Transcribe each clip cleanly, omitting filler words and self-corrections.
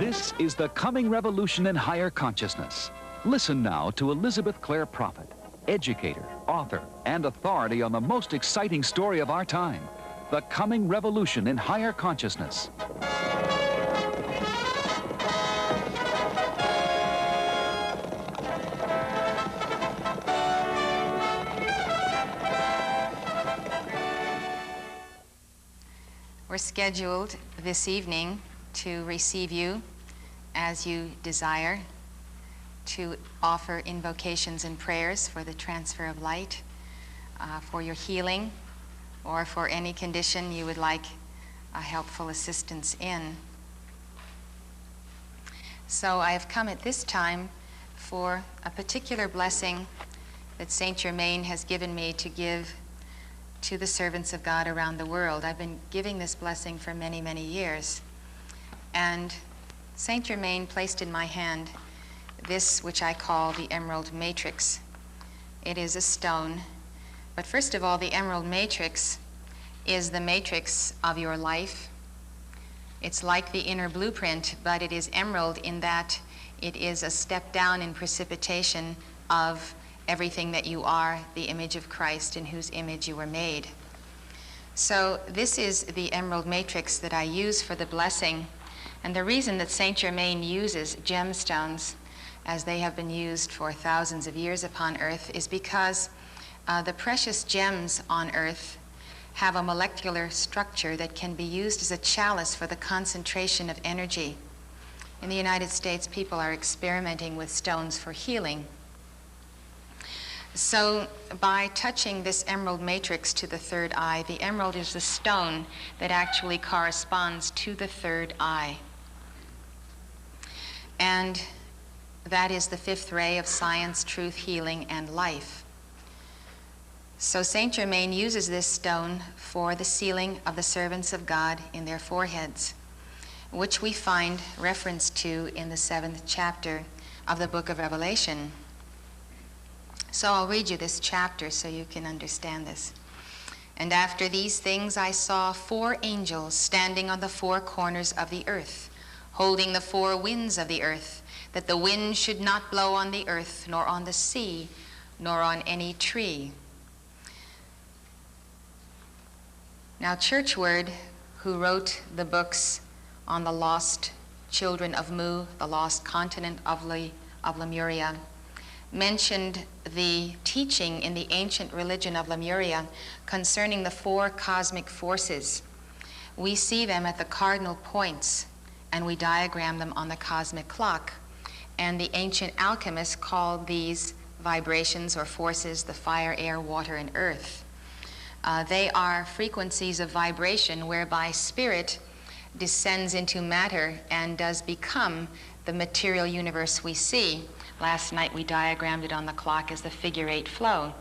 This is the coming revolution in higher consciousness. Listen now to Elizabeth Clare Prophet, educator, author, and authority on the most exciting story of our time, the coming revolution in higher consciousness. We're scheduled this evening to receive you as you desire, to offer invocations and prayers for the transfer of light, for your healing, or for any condition you would like a helpful assistance in. So I have come at this time for a particular blessing that Saint Germain has given me to give to the servants of God around the world. I've been giving this blessing for many, many years. And Saint Germain placed in my hand this which I call the emerald matrix. It is a stone, but first of all, the emerald matrix is the matrix of your life. It's like the inner blueprint, but it is emerald in that it is a step down in precipitation of everything that you are, the image of Christ in whose image you were made. So this is the emerald matrix that I use for the blessing. And the reason that Saint Germain uses gemstones, as they have been used for thousands of years upon earth, is because the precious gems on earth have a molecular structure that can be used as a chalice for the concentration of energy. In the United States, people are experimenting with stones for healing. So by touching this emerald matrix to the third eye, the emerald is the stone that actually corresponds to the third eye. And that is the fifth ray of science, truth, healing, and life. So Saint Germain uses this stone for the sealing of the servants of God in their foreheads, which we find reference to in the 7th chapter of the book of Revelation. So I'll read you this chapter so you can understand this. And after these things I saw 4 angels standing on the 4 corners of the earth, holding the 4 winds of the earth, that the wind should not blow on the earth, nor on the sea, nor on any tree. Now Churchward, who wrote the books on the lost children of Mu, the lost continent of Lemuria, mentioned the teaching in the ancient religion of Lemuria concerning the 4 cosmic forces. We see them at the cardinal points, and we diagram them on the cosmic clock. And the ancient alchemists called these vibrations or forces the fire, air, water, and earth. They are frequencies of vibration whereby spirit descends into matter and does become the material universe we see. Last night we diagrammed it on the clock as the figure-8 flow.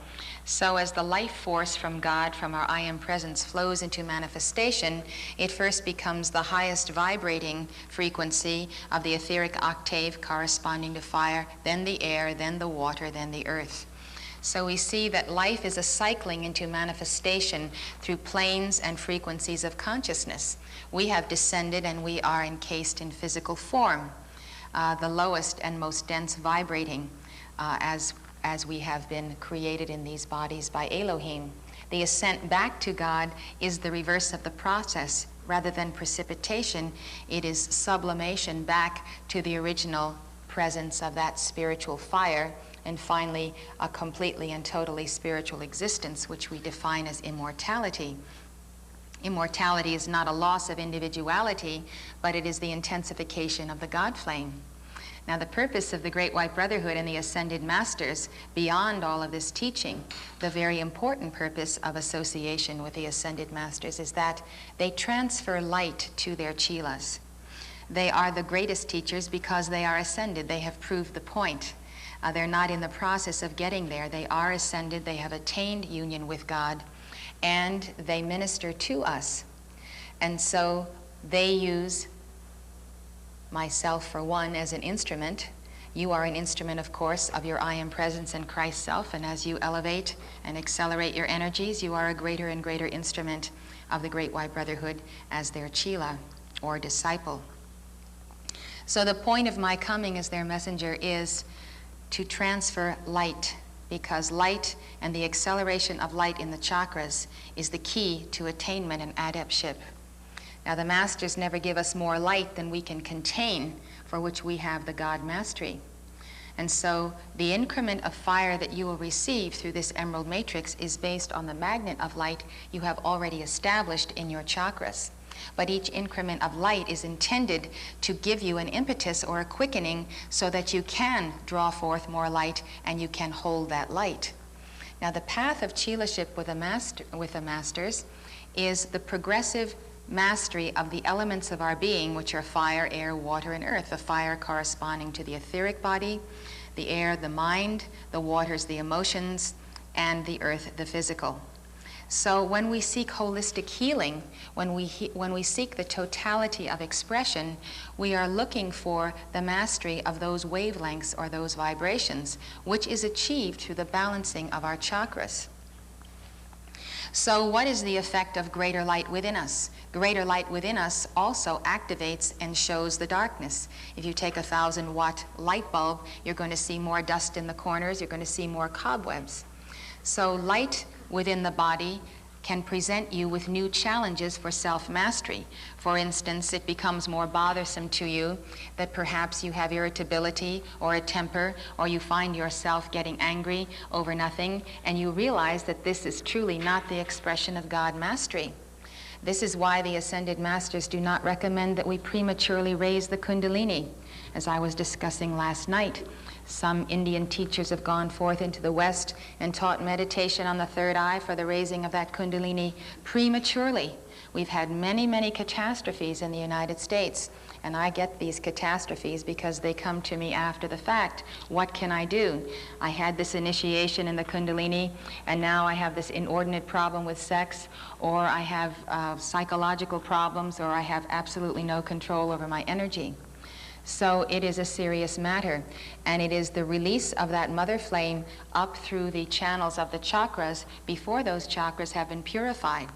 So as the life force from God, from our I Am Presence, flows into manifestation, it first becomes the highest vibrating frequency of the etheric octave corresponding to fire, then the air, then the water, then the earth. So we see that life is a cycling into manifestation through planes and frequencies of consciousness. We have descended and we are encased in physical form. The lowest and most dense vibrating as we have been created in these bodies by Elohim. The ascent back to God is the reverse of the process. Rather than precipitation, it is sublimation back to the original presence of that spiritual fire, and finally a completely and totally spiritual existence, which we define as immortality. Immortality is not a loss of individuality, but it is the intensification of the God flame. Now, the purpose of the Great White Brotherhood and the Ascended Masters, beyond all of this teaching, the very important purpose of association with the Ascended Masters is that they transfer light to their chelas. They are the greatest teachers because they are ascended. They have proved the point. They're not in the process of getting there. They are ascended. They have attained union with God, and they minister to us. And so they use myself, for one, as an instrument. You are an instrument, of course, of your I Am Presence and Christ Self, and as you elevate and accelerate your energies, you are a greater and greater instrument of the Great White Brotherhood as their chela, or disciple. So the point of my coming as their messenger is to transfer light, because light and the acceleration of light in the chakras is the key to attainment and adeptship. Now, the masters never give us more light than we can contain, for which we have the God mastery. And so the increment of fire that you will receive through this emerald matrix is based on the magnet of light you have already established in your chakras. But each increment of light is intended to give you an impetus or a quickening so that you can draw forth more light and you can hold that light. Now, the path of Chilaship with the masters is the progressive mastery of the elements of our being, which are fire, air, water, and earth. The fire corresponding to the etheric body, the air, the mind, the waters, the emotions, and the earth, the physical. So when we seek holistic healing, when we seek the totality of expression, we are looking for the mastery of those wavelengths or those vibrations, which is achieved through the balancing of our chakras. So what is the effect of greater light within us? Greater light within us also activates and shows the darkness. If you take a 1,000-watt light bulb, you're going to see more dust in the corners, you're going to see more cobwebs. So light within the body can present you with new challenges for self-mastery. For instance, it becomes more bothersome to you that perhaps you have irritability or a temper, or you find yourself getting angry over nothing, and you realize that this is truly not the expression of God mastery. This is why the Ascended Masters do not recommend that we prematurely raise the Kundalini. As I was discussing last night, some Indian teachers have gone forth into the West and taught meditation on the third eye for the raising of that Kundalini prematurely. We've had many, many catastrophes in the United States, and I get these catastrophes because they come to me after the fact. What can I do? I had this initiation in the Kundalini, and now I have this inordinate problem with sex, or I have psychological problems, or I have absolutely no control over my energy. So it is a serious matter, and it is the release of that mother flame up through the channels of the chakras before those chakras have been purified.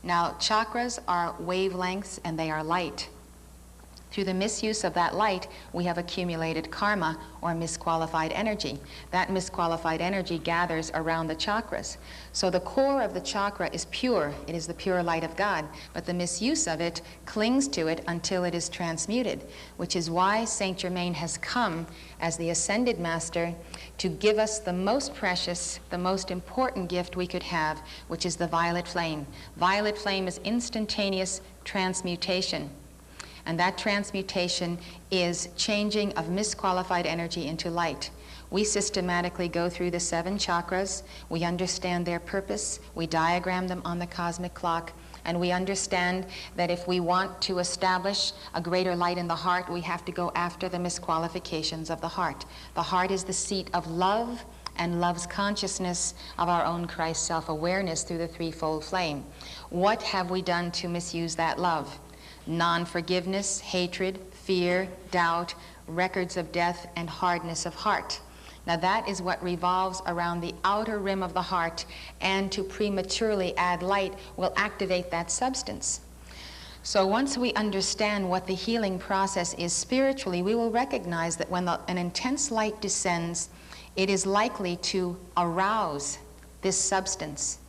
Now, chakras are wavelengths and they are light. Through the misuse of that light, we have accumulated karma or misqualified energy. That misqualified energy gathers around the chakras. So the core of the chakra is pure. It is the pure light of God, but the misuse of it clings to it until it is transmuted, which is why Saint Germain has come as the Ascended Master to give us the most precious, the most important gift we could have, which is the violet flame. Violet flame is instantaneous transmutation. And that transmutation is changing of misqualified energy into light. We systematically go through the 7 chakras, we understand their purpose, we diagram them on the cosmic clock, and we understand that if we want to establish a greater light in the heart, we have to go after the misqualifications of the heart. The heart is the seat of love and love's consciousness of our own Christ self-awareness through the threefold flame. What have we done to misuse that love? Non-forgiveness, hatred, fear, doubt, records of death, and hardness of heart. Now that is what revolves around the outer rim of the heart, and to prematurely add light will activate that substance. So once we understand what the healing process is spiritually, we will recognize that when an intense light descends, it is likely to arouse this substance.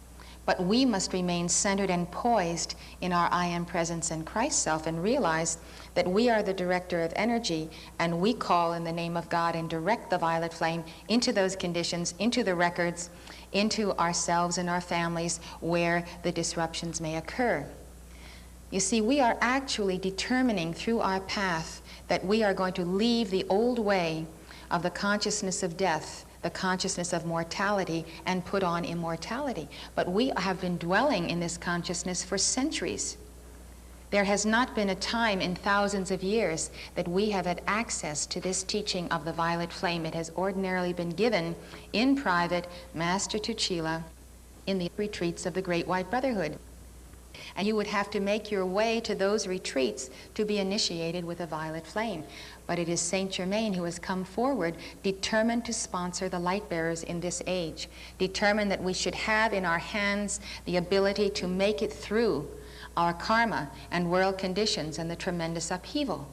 But we must remain centered and poised in our I am presence and Christ self, and realize that we are the director of energy, and we call in the name of God and direct the violet flame into those conditions, into the records, into ourselves and our families where the disruptions may occur. You see, we are actually determining through our path that we are going to leave the old way of the consciousness of death, the consciousness of mortality, and put on immortality. But we have been dwelling in this consciousness for centuries. There has not been a time in thousands of years that we have had access to this teaching of the violet flame. It has ordinarily been given in private, Master Tuchila, in the retreats of the Great White Brotherhood. And you would have to make your way to those retreats to be initiated with a violet flame. But it is Saint Germain who has come forward, determined to sponsor the light bearers in this age, determined that we should have in our hands the ability to make it through our karma and world conditions and the tremendous upheaval.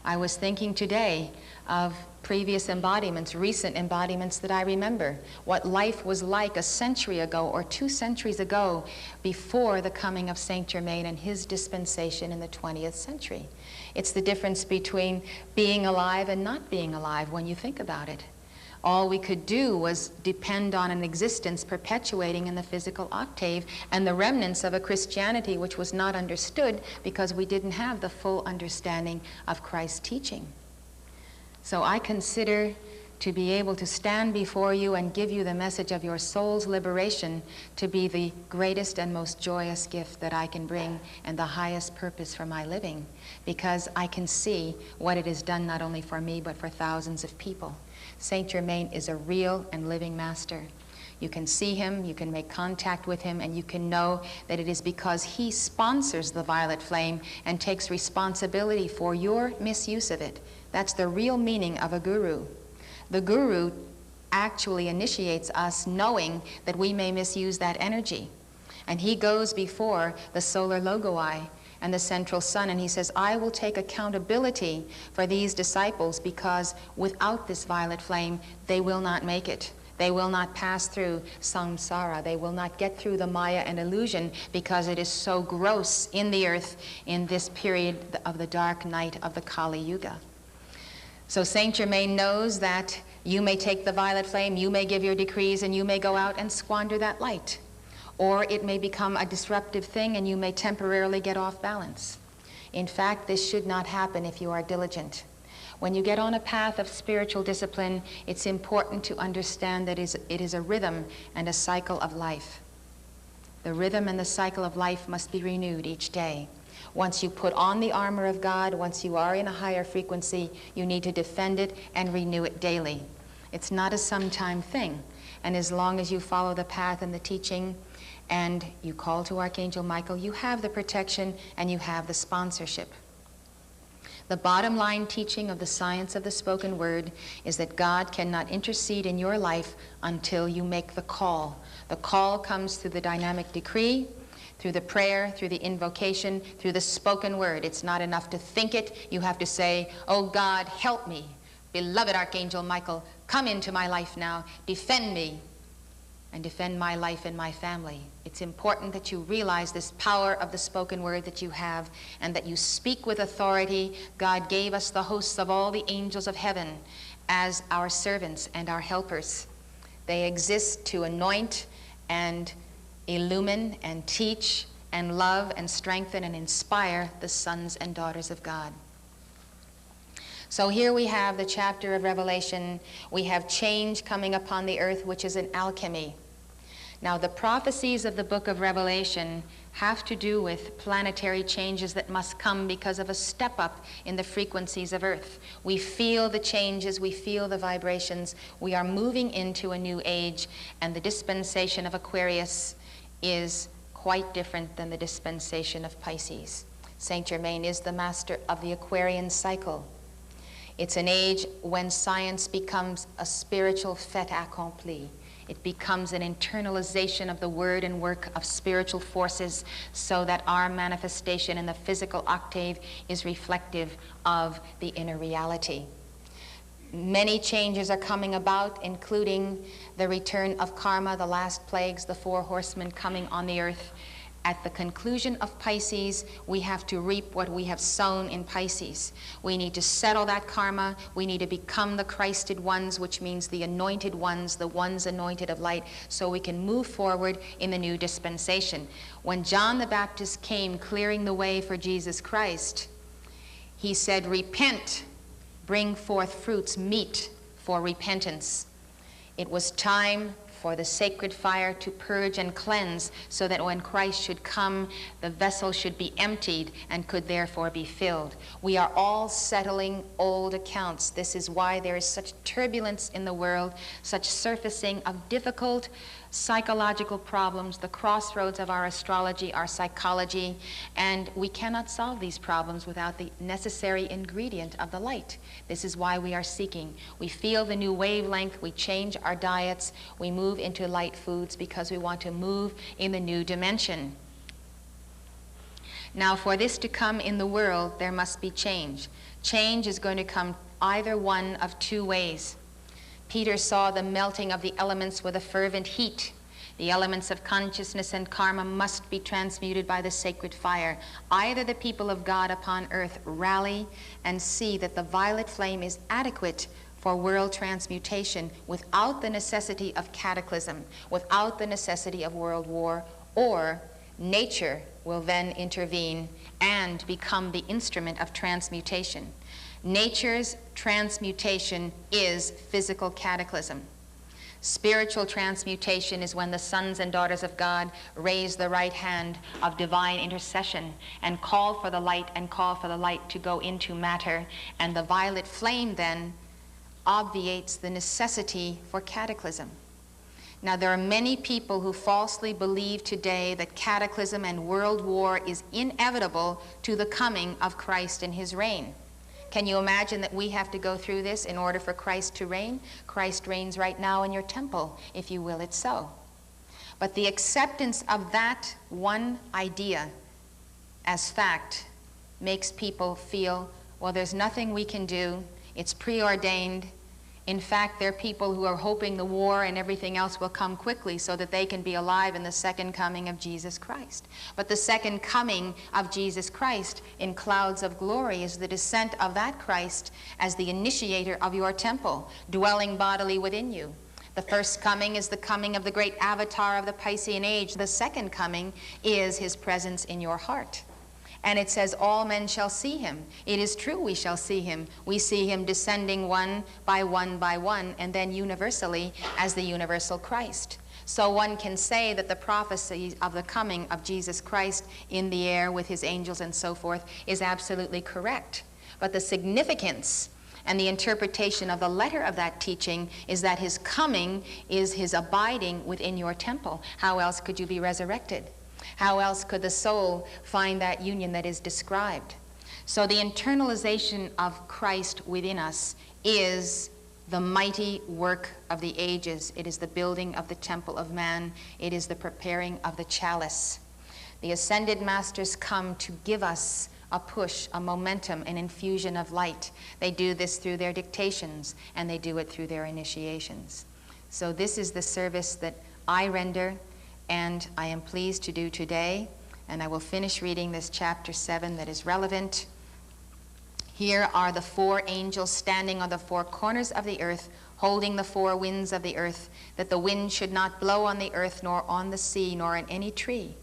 I was thinking today of previous embodiments, recent embodiments that I remember, what life was like a century ago or 2 centuries ago before the coming of Saint Germain and his dispensation in the 20th century. It's the difference between being alive and not being alive when you think about it. All we could do was depend on an existence perpetuating in the physical octave and the remnants of a Christianity which was not understood because we didn't have the full understanding of Christ's teaching. So I consider to be able to stand before you and give you the message of your soul's liberation to be the greatest and most joyous gift that I can bring and the highest purpose for my living, because I can see what it has done not only for me but for thousands of people. Saint Germain is a real and living master. You can see him, you can make contact with him, and you can know that it is because he sponsors the violet flame and takes responsibility for your misuse of it. That's the real meaning of a guru. The guru actually initiates us knowing that we may misuse that energy. And he goes before the solar logoi and the central sun, and he says, I will take accountability for these disciples because without this violet flame, they will not make it. They will not pass through samsara. They will not get through the maya and illusion because it is so gross in the earth in this period of the dark night of the Kali Yuga. So Saint Germain knows that you may take the violet flame, you may give your decrees, and you may go out and squander that light. Or it may become a disruptive thing and you may temporarily get off balance. In fact, this should not happen if you are diligent. When you get on a path of spiritual discipline, it's important to understand that it is a rhythm and a cycle of life. The rhythm and the cycle of life must be renewed each day. Once you put on the armor of God, once you are in a higher frequency, you need to defend it and renew it daily. It's not a sometime thing. And as long as you follow the path and the teaching and you call to Archangel Michael, you have the protection and you have the sponsorship. The bottom line teaching of the science of the spoken word is that God cannot intercede in your life until you make the call. The call comes through the dynamic decree, through the prayer, through the invocation, through the spoken word. It's not enough to think it. You have to say, oh God, help me. Beloved Archangel Michael, come into my life now. Defend me and defend my life and my family. It's important that you realize this power of the spoken word that you have and that you speak with authority. God gave us the hosts of all the angels of heaven as our servants and our helpers. They exist to anoint and illumine and teach and love and strengthen and inspire the sons and daughters of God. So here we have the chapter of Revelation. We have change coming upon the earth, which is an alchemy. Now, the prophecies of the book of Revelation have to do with planetary changes that must come because of a step up in the frequencies of earth. We feel the changes, we feel the vibrations. We are moving into a new age, and the dispensation of Aquarius is quite different than the dispensation of Pisces. Saint Germain is the master of the Aquarian cycle. It's an age when science becomes a spiritual fait accompli. It becomes an internalization of the word and work of spiritual forces so that our manifestation in the physical octave is reflective of the inner reality. Many changes are coming about, including the return of karma, the last plagues, the 4 horsemen coming on the earth. At the conclusion of Pisces, we have to reap what we have sown in Pisces. We need to settle that karma. We need to become the Christed ones, which means the anointed ones, the ones anointed of light, so we can move forward in the new dispensation. When John the Baptist came clearing the way for Jesus Christ, he said, repent, bring forth fruits meet for repentance. It was time for the sacred fire to purge and cleanse so that when Christ should come, the vessel should be emptied and could therefore be filled. We are all settling old accounts. This is why there is such turbulence in the world, such surfacing of difficult psychological problems, the crossroads of our astrology, our psychology, and we cannot solve these problems without the necessary ingredient of the light. This is why we are seeking. We feel the new wavelength, we change our diets, we move into light foods because we want to move in the new dimension. Now, for this to come in the world, there must be change. Change is going to come either one of two ways. Peter saw the melting of the elements with a fervent heat. The elements of consciousness and karma must be transmuted by the sacred fire. Either the people of God upon earth rally and see that the violet flame is adequate for world transmutation without the necessity of cataclysm, without the necessity of world war, or nature will then intervene and become the instrument of transmutation. Nature's transmutation is physical cataclysm. Spiritual transmutation is when the sons and daughters of God raise the right hand of divine intercession and call for the light and call for the light to go into matter, and the violet flame then obviates the necessity for cataclysm. Now, there are many people who falsely believe today that cataclysm and world war is inevitable to the coming of Christ and his reign. Can you imagine that we have to go through this in order for Christ to reign? Christ reigns right now in your temple, if you will it so. But the acceptance of that one idea as fact makes people feel, well, there's nothing we can do. It's preordained. In fact, there are people who are hoping the war and everything else will come quickly so that they can be alive in the second coming of Jesus Christ. But the second coming of Jesus Christ in clouds of glory is the descent of that Christ as the initiator of your temple, dwelling bodily within you. The first coming is the coming of the great avatar of the Piscean age. The second coming is his presence in your heart. And it says, all men shall see him. It is true, we shall see him. We see him descending one by one by one, and then universally as the universal Christ. So one can say that the prophecy of the coming of Jesus Christ in the air with his angels and so forth is absolutely correct. But the significance and the interpretation of the letter of that teaching is that his coming is his abiding within your temple. How else could you be resurrected? How else could the soul find that union that is described? So the internalization of Christ within us is the mighty work of the ages. It is the building of the temple of man. It is the preparing of the chalice. The ascended masters come to give us a push, a momentum, an infusion of light. They do this through their dictations, and they do it through their initiations. So this is the service that I render, and I am pleased to do today, and I will finish reading this chapter 7 that is relevant. Here are the four angels standing on the four corners of the earth, holding the four winds of the earth, that the wind should not blow on the earth, nor on the sea, nor in any tree.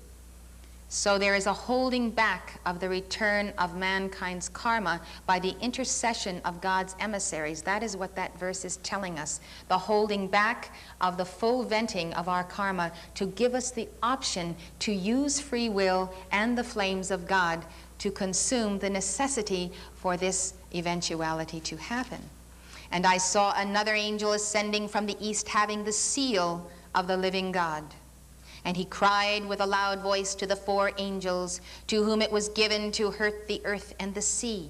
So there is a holding back of the return of mankind's karma by the intercession of God's emissaries. That is what that verse is telling us. The holding back of the full venting of our karma to give us the option to use free will and the flames of God to consume the necessity for this eventuality to happen. And I saw another angel ascending from the east, having the seal of the living God. And he cried with a loud voice to the four angels, to whom it was given to hurt the earth and the sea,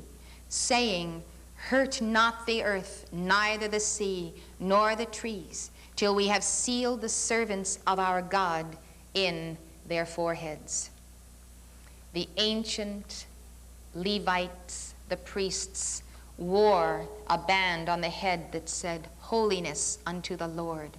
saying, hurt not the earth, neither the sea, nor the trees, till we have sealed the servants of our God in their foreheads. The ancient Levites, the priests, wore a band on the head that said, Holiness unto the Lord.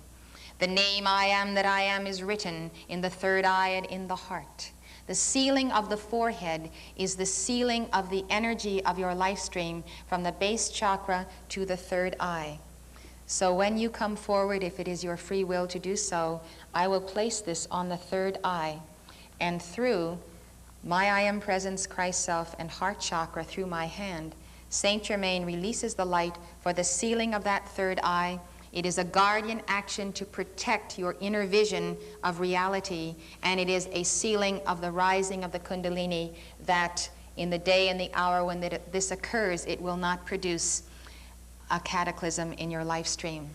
The name I am that I am is written in the third eye and in the heart. The sealing of the forehead is the sealing of the energy of your life stream from the base chakra to the third eye. So when you come forward, if it is your free will to do so, I will place this on the third eye, and through my I am presence, Christ self, and heart chakra through my hand, Saint Germain releases the light for the sealing of that third eye. It is a guardian action to protect your inner vision of reality, and it is a sealing of the rising of the Kundalini that in the day and the hour when this occurs, it will not produce a cataclysm in your life stream.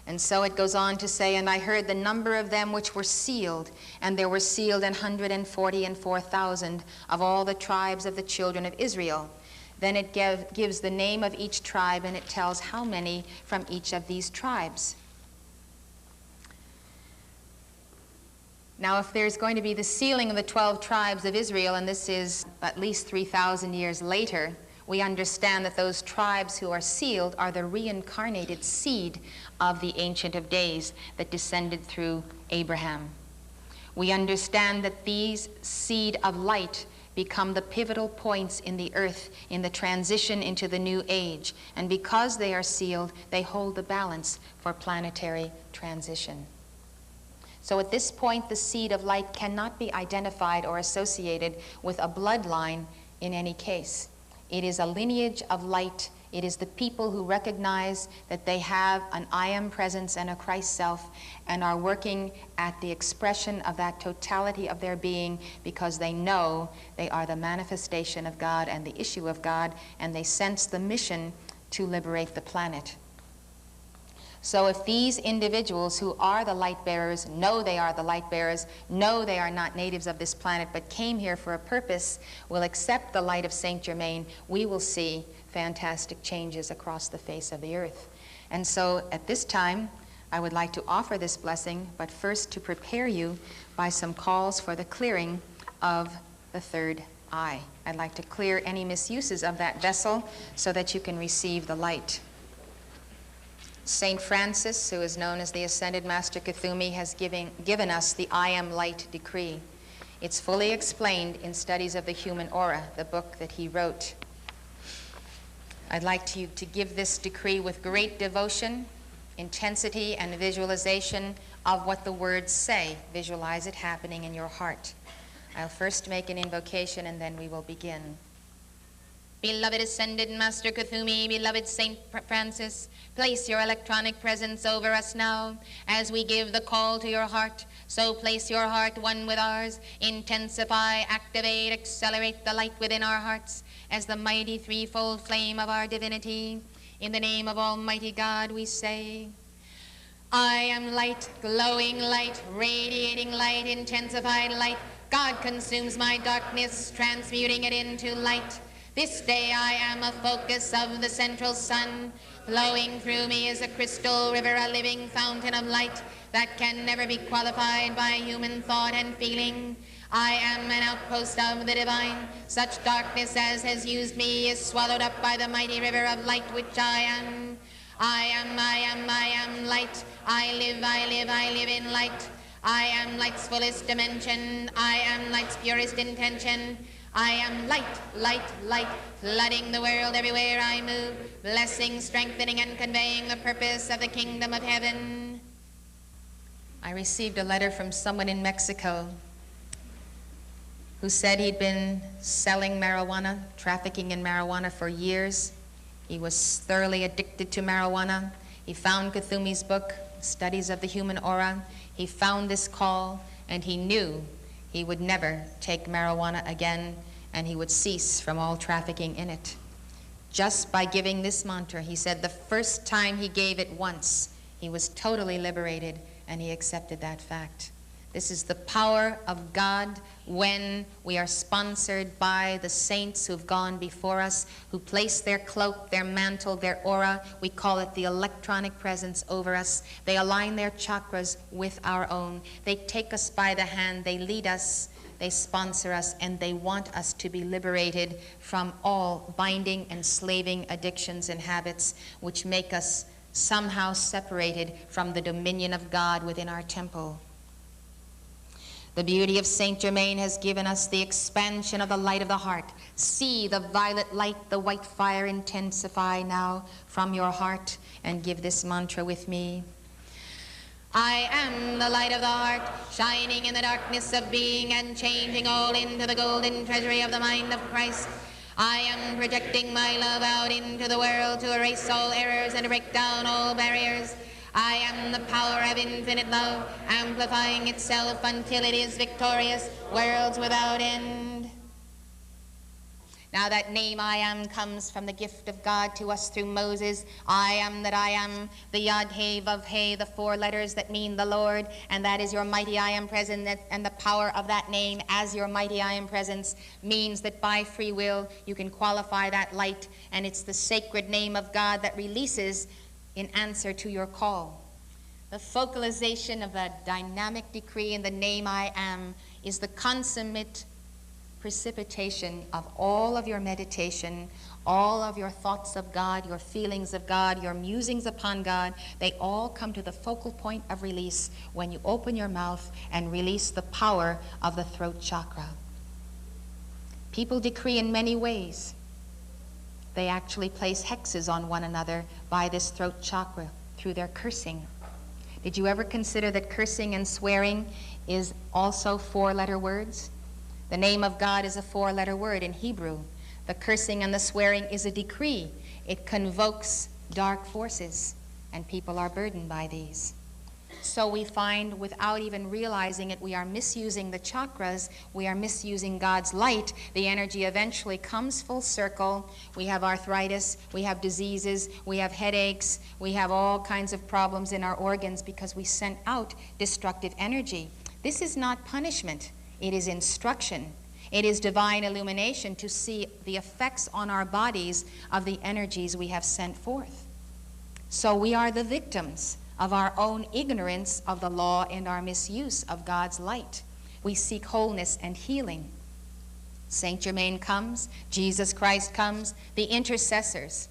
And so it goes on to say, and I heard the number of them which were sealed, and there were sealed 144,000 of all the tribes of the children of Israel. Then it gives the name of each tribe, and it tells how many from each of these tribes. Now, if there's going to be the sealing of the 12 tribes of Israel, and this is at least 3,000 years later, we understand that those tribes who are sealed are the reincarnated seed of the Ancient of Days that descended through Abraham. We understand that these seed of light become the pivotal points in the earth in the transition into the new age. And because they are sealed, they hold the balance for planetary transition. So at this point, the seed of light cannot be identified or associated with a bloodline in any case. It is a lineage of light. It is the people who recognize that they have an I am presence and a Christ self and are working at the expression of that totality of their being because they know they are the manifestation of God and the issue of God, and they sense the mission to liberate the planet. So if these individuals who are the light bearers know they are the light bearers, know they are not natives of this planet but came here for a purpose, will accept the light of Saint Germain, we will see fantastic changes across the face of the earth. And so at this time, I would like to offer this blessing, but first to prepare you by some calls for the clearing of the third eye. I'd like to clear any misuses of that vessel so that you can receive the light. St. Francis, who is known as the Ascended Master Kuthumi, has given us the I Am Light decree. It's fully explained in Studies of the Human Aura, the book that he wrote. I'd like you to give this decree with great devotion, intensity, and visualization of what the words say. Visualize it happening in your heart. I'll first make an invocation and then we will begin. Beloved Ascended Master Kuthumi, beloved St. Francis, place your electronic presence over us now as we give the call to your heart. So place your heart one with ours. Intensify, activate, accelerate the light within our hearts as the mighty threefold flame of our divinity. In the name of Almighty God, we say, I am light, glowing light, radiating light, intensified light. God consumes my darkness, transmuting it into light. This day I am a focus of the central sun. Flowing through me is a crystal river, a living fountain of light that can never be qualified by human thought and feeling. I am an outpost of the divine. Such darkness as has used me is swallowed up by the mighty river of light which I am. I am light. I live in light. I am light's fullest dimension. I am light's purest intention. I am light, light, light, flooding the world everywhere I move, blessing, strengthening, and conveying the purpose of the kingdom of heaven. I received a letter from someone in Mexico who said he'd been selling marijuana, trafficking in marijuana for years. He was thoroughly addicted to marijuana. He found Kuthumi's book, Studies of the Human Aura. He found this call, and he knew he would never take marijuana again, and he would cease from all trafficking in it. Just by giving this mantra, he said the first time he gave it once, he was totally liberated, and he accepted that fact. This is the power of God when we are sponsored by the saints who've gone before us, who place their cloak, their mantle, their aura, we call it the electronic presence over us. They align their chakras with our own. They take us by the hand, they lead us, they sponsor us, and they want us to be liberated from all binding, enslaving addictions and habits which make us somehow separated from the dominion of God within our temple. The beauty of Saint Germain has given us the expansion of the light of the heart. See the violet light, the white fire intensify now from your heart, and give this mantra with me. I am the light of the heart, shining in the darkness of being and changing all into the golden treasury of the mind of Christ. I am projecting my love out into the world to erase all errors and to break down all barriers. I am the power of infinite love, amplifying itself until it is victorious, worlds without end. Now that name I am comes from the gift of God to us through Moses. I am that I am, the Yod He Vav He, the 4 letters that mean the Lord, and that is your mighty I am present, and the power of that name as your mighty I am presence means that by free will you can qualify that light, and it's the sacred name of God that releases in answer to your call. The focalization of that dynamic decree in the name I am is the consummate precipitation of all of your meditation, all of your thoughts of God, your feelings of God, your musings upon God. They all come to the focal point of release when you open your mouth and release the power of the throat chakra. People decree in many ways. They actually place hexes on one another by this throat chakra through their cursing. Did you ever consider that cursing and swearing is also 4-letter words? The name of God is a 4-letter word in Hebrew. The cursing and the swearing is a decree. It convokes dark forces, and people are burdened by these. So we find, without even realizing it, we are misusing the chakras, we are misusing God's light. The energy eventually comes full circle. We have arthritis, we have diseases, we have headaches, we have all kinds of problems in our organs because we sent out destructive energy. This is not punishment, it is instruction. It is divine illumination to see the effects on our bodies of the energies we have sent forth. So we are the victims of our own ignorance of the law and our misuse of God's light. We seek wholeness and healing. Saint Germain comes, Jesus Christ comes, the intercessors.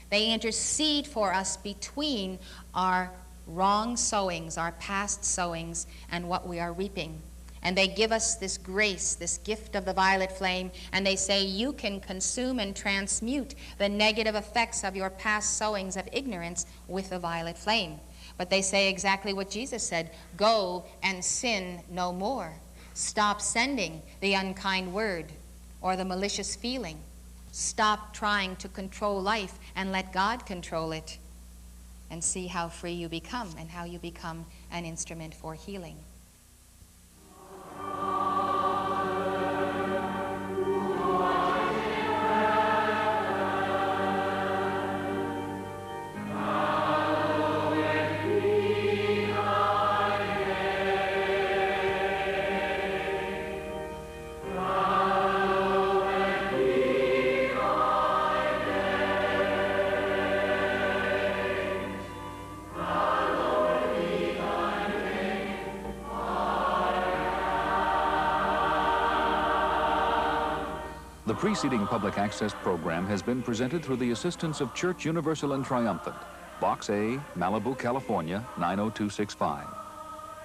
They intercede for us between our wrong sowings, our past sowings, and what we are reaping. And they give us this grace, this gift of the violet flame, and they say you can consume and transmute the negative effects of your past sowings of ignorance with the violet flame. But they say exactly what Jesus said: go and sin no more. Stop sending the unkind word or the malicious feeling. Stop trying to control life and let God control it. And see how free you become and how you become an instrument for healing. The preceding public access program has been presented through the assistance of Church Universal and Triumphant, Box A, Malibu, California, 90265.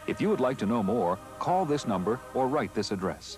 If you would like to know more, call this number or write this address.